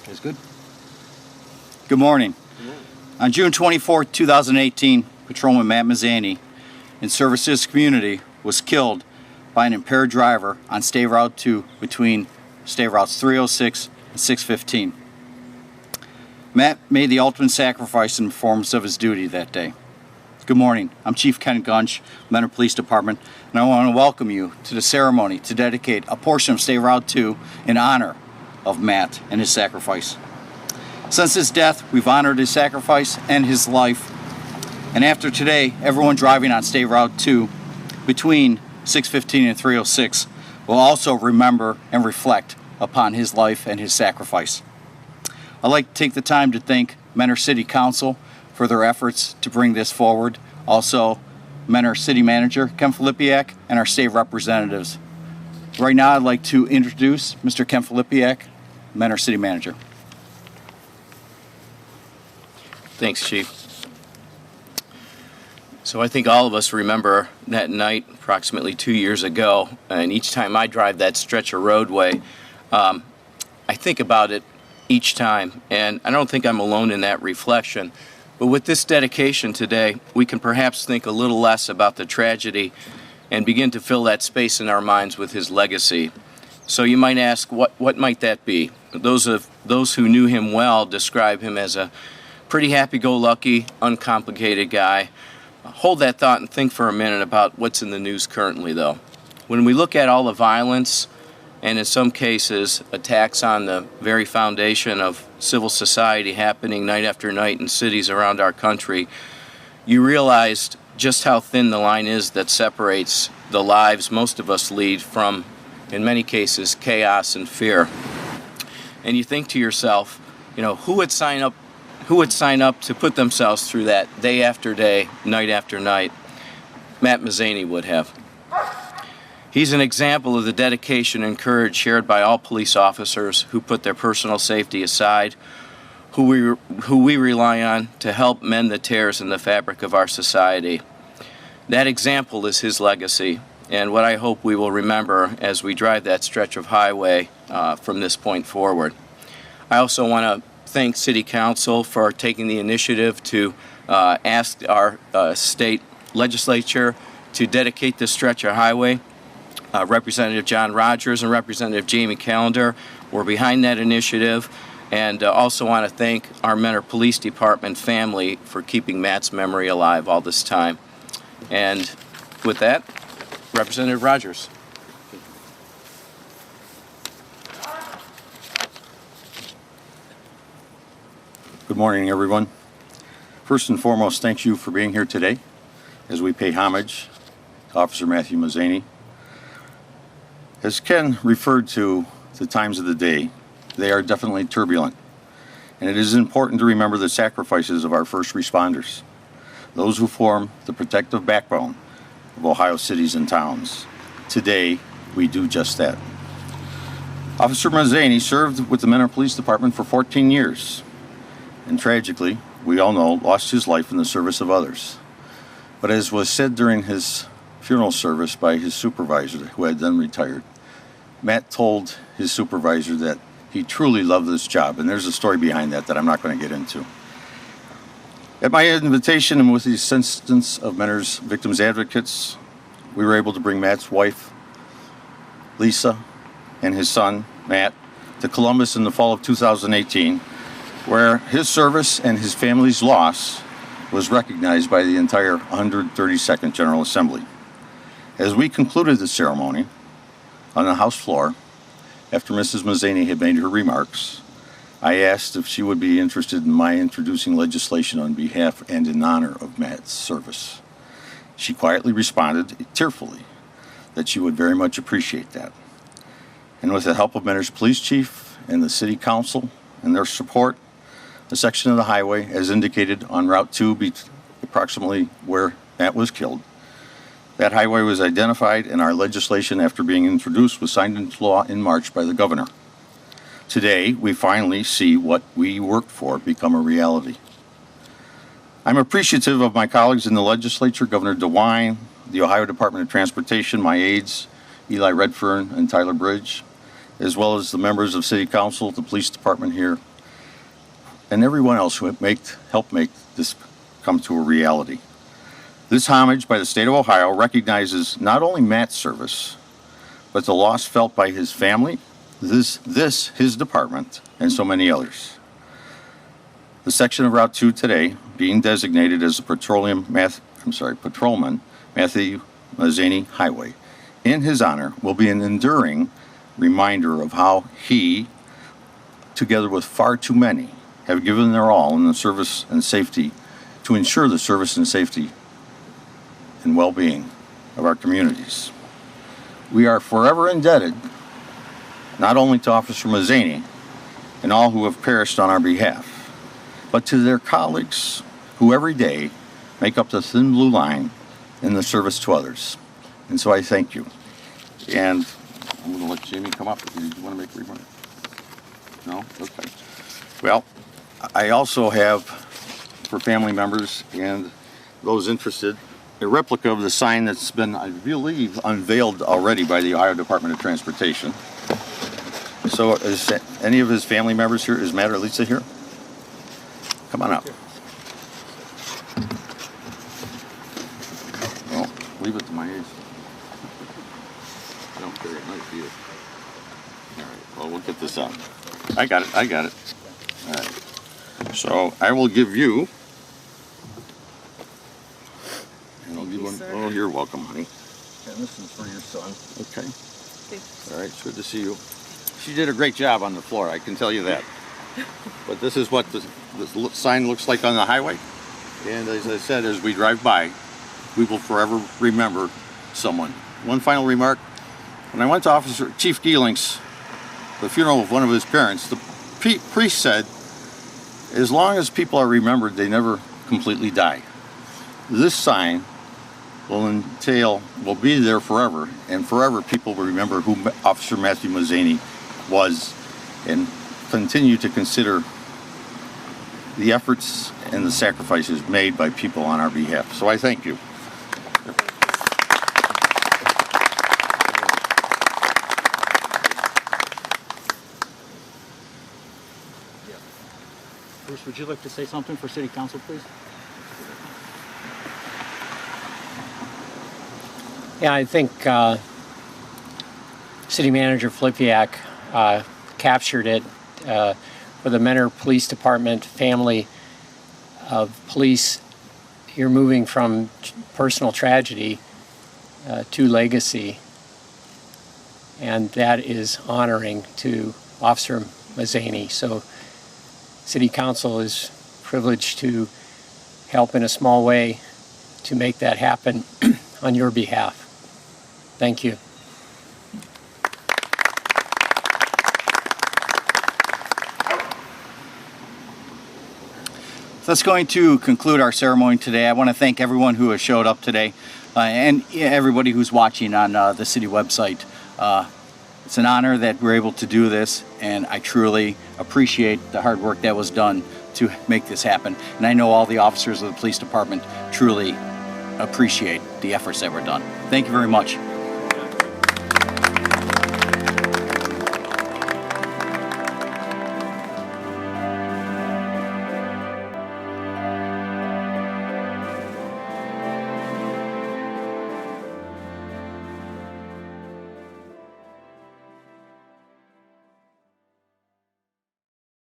That's good. Good morning. On June 24, 2018, Patrolman Matt Mazany, in service to his community, was killed by an impaired driver on State Route 2 between State Routes 306 and 615. Matt made the ultimate sacrifice in performance of his duty that day. Good morning. I'm Chief Ken Gunch, Mentor Police Department, and I want to welcome you to the ceremony to dedicate a portion of State Route 2 in honor of Matt and his sacrifice. Since his death, we've honored his sacrifice and his life. And after today, everyone driving on State Route 2 between 615 and 306 will also remember and reflect upon his life and his sacrifice. I'd like to take the time to thank Mentor City Council for their efforts to bring this forward. Also, Mentor City Manager Ken Filipiak and our state representatives. Right now, I'd like to introduce Mr. Ken Filipiak, Mentor City Manager. Thanks, Chief. So I think all of us remember that night approximately 2 years ago, and each time I drive that stretch of roadway, I think about it each time, and I don't think I'm alone in that reflection. But with this dedication today, we can perhaps think a little less about the tragedy and begin to fill that space in our minds with his legacy. So you might ask, what might that be? Those who knew him well describe him as a pretty happy-go-lucky, uncomplicated guy. Hold that thought and think for a minute about what's in the news currently, though. When we look at all the violence, and in some cases, attacks on the very foundation of civil society happening night after night in cities around our country, you realized just how thin the line is that separates the lives most of us lead from, in many cases, chaos and fear. And you think to yourself, who would sign up to put themselves through that day after day, night after night? Matt Mazany would have. He's an example of the dedication and courage shared by all police officers who put their personal safety aside, who we rely on to help mend the tears in the fabric of our society. That example is his legacy, and what I hope we will remember as we drive that stretch of highway from this point forward. I also want to thank City Council for taking the initiative to ask our state legislature to dedicate this stretch of highway. Representative John Rogers and Representative Jamie Callender were behind that initiative, and also want to thank our Mentor Police Department family for keeping Matt's memory alive all this time. And with that, Representative Rogers. Good morning, everyone. First and foremost, thank you for being here today as we pay homage to Officer Mathew Mazany. As Ken referred to the times of the day, they are definitely turbulent, and it is important to remember the sacrifices of our first responders, those who form the protective backbone of Ohio cities and towns. Today, we do just that. Officer Mazany served with the Mentor Police Department for 14 years, and tragically, we all know, lost his life in the service of others. But as was said during his funeral service by his supervisor, who had then retired, Matt told his supervisor that he truly loved this job, and there's a story behind that I'm not going to get into. At my invitation and with the assistance of Mentor's victims advocates, we were able to bring Matt's wife, Lisa, and his son, Matt, to Columbus in the fall of 2018, where his service and his family's loss was recognized by the entire 132nd General Assembly. As we concluded the ceremony on the House floor, after Mrs. Mazany had made her remarks, I asked if she would be interested in my introducing legislation on behalf and in honor of Matt's service. She quietly responded, tearfully, that she would very much appreciate that. And with the help of Mentor's Police Chief and the City Council and their support, a section of the highway, as indicated on Route 2, approximately where Matt was killed, that highway was identified, and our legislation, after being introduced, was signed into law in March by the governor. Today, we finally see what we worked for become a reality. I'm appreciative of my colleagues in the legislature, Governor DeWine, the Ohio Department of Transportation, my aides, Eli Redfern and Tyler Bridge, as well as the members of City Council, the police department here, and everyone else who helped make this come to a reality. This homage by the state of Ohio recognizes not only Matt's service, but the loss felt by his family, his department, and so many others. The section of Route 2 today, being designated as the Patrolman Mathew Mazany Highway, in his honor, will be an enduring reminder of how he, together with far too many, have given their all in the service and safety to ensure the service and safety and well-being of our communities. We are forever indebted not only to Officer Mazany and all who have perished on our behalf, but to their colleagues who every day make up the thin blue line in the service to others. And so I thank you. And I'm going to let Jamie come up. Did you want to make a remark? No? Okay. Well, I also have, for family members and those interested, a replica of the sign that's been, I believe, unveiled already by the Ohio Department of Transportation. So is any of his family members here? Is Matt or Lisa here? Come on up. Well, leave it to my age. I don't care. It might be it. All right. Well, we'll get this out. I got it. All right. So I will give you. And I'll give one. Oh, you're welcome, honey. And this is for your son. Okay. Thanks. All right. It's good to see you. She did a great job on the floor. I can tell you that. But this is what the sign looks like on the highway. And as I said, as we drive by, we will forever remember someone. One final remark. When I went to Chief Geeling's, the funeral of one of his parents, the priest said, as long as people are remembered, they never completely die. This sign will be there forever, and forever people will remember who Officer Mathew Mazany was and continue to consider the efforts and the sacrifices made by people on our behalf. So I thank you. Bruce, would you like to say something for City Council, please? Yeah, I think City Manager Flipiak captured it for the Mentor Police Department family of police. You're moving from personal tragedy to legacy, and that is honoring to Officer Mazany. So City Council is privileged to help in a small way to make that happen on your behalf. Thank you. That's going to conclude our ceremony today. I want to thank everyone who has showed up today and everybody who's watching on the city website. It's an honor that we're able to do this, and I truly appreciate the hard work that was done to make this happen. And I know all the officers of the police department truly appreciate the efforts that were done. Thank you very much.